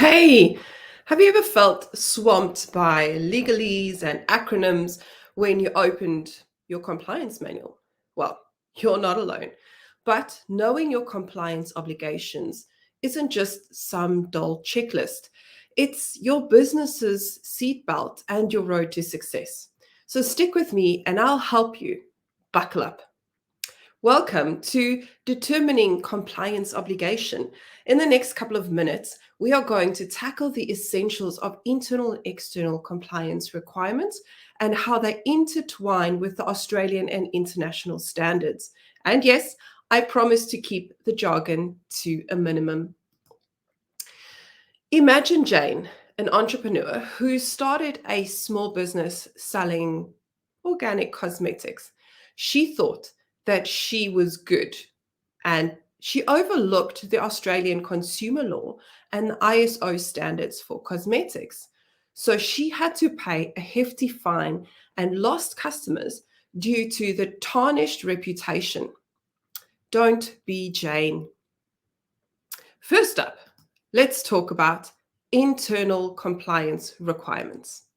Hey, have you ever felt swamped by legalese and acronyms when you opened your compliance manual? Well, you're not alone. But knowing your compliance obligations isn't just some dull checklist, it's your business's seatbelt and your road to success. So stick with me and I'll help you. Buckle up. Welcome to Determining Compliance Obligation. In the next couple of minutes, we are going to tackle the essentials of internal and external compliance requirements and how they intertwine with the Australian and international standards. And yes, I promise to keep the jargon to a minimum. Imagine Jane, an entrepreneur who started a small business selling organic cosmetics. She thought that she was good and she overlooked the Australian consumer law and the ISO standards for cosmetics. So she had to pay a hefty fine and lost customers due to the tarnished reputation. Don't be Jane. First up, let's talk about internal compliance requirements.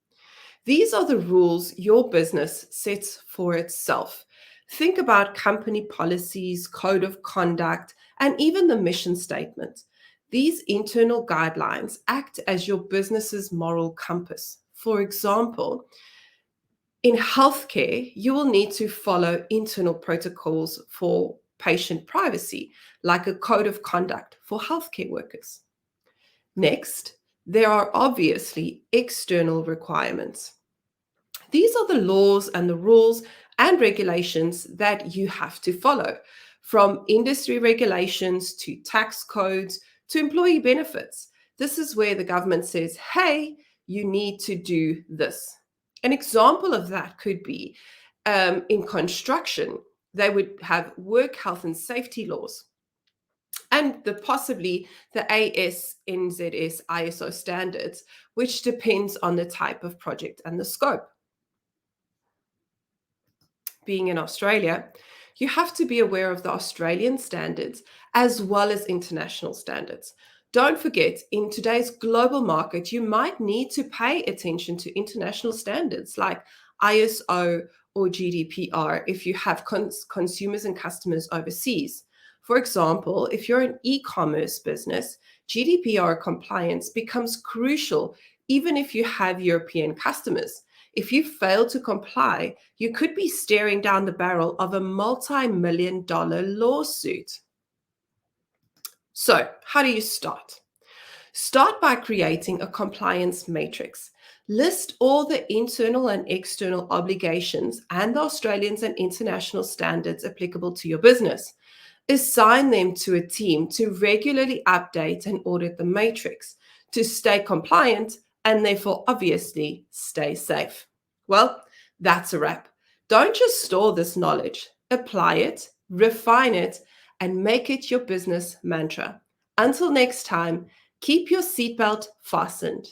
These are the rules your business sets for itself. Think about company policies, code of conduct, and even the mission statement. These internal guidelines act as your business's moral compass. For example, in healthcare, you will need to follow internal protocols for patient privacy, like a code of conduct for healthcare workers. Next, there are obviously external requirements. These are the laws and the rules and regulations that you have to follow, from industry regulations to tax codes to employee benefits. This is where the government says, hey, you need to do this. An example of that could be in construction, they would have work health and safety laws and possibly the ASNZS ISO standards, which depends on the type of project and the scope. Being in Australia, you have to be aware of the Australian standards as well as international standards. Don't forget, in today's global market, you might need to pay attention to international standards like ISO or GDPR if you have consumers and customers overseas. For example, if you're an e-commerce business, GDPR compliance becomes crucial even if you have European customers. If you fail to comply, you could be staring down the barrel of a multi-million-dollar lawsuit. So, how do you start? Start by creating a compliance matrix. List all the internal and external obligations and the Australian and international standards applicable to your business. Assign them to a team to regularly update and audit the matrix to stay compliant and therefore obviously stay safe. Well, that's a wrap. Don't just store this knowledge, apply it, refine it, and make it your business mantra. Until next time, keep your seatbelt fastened.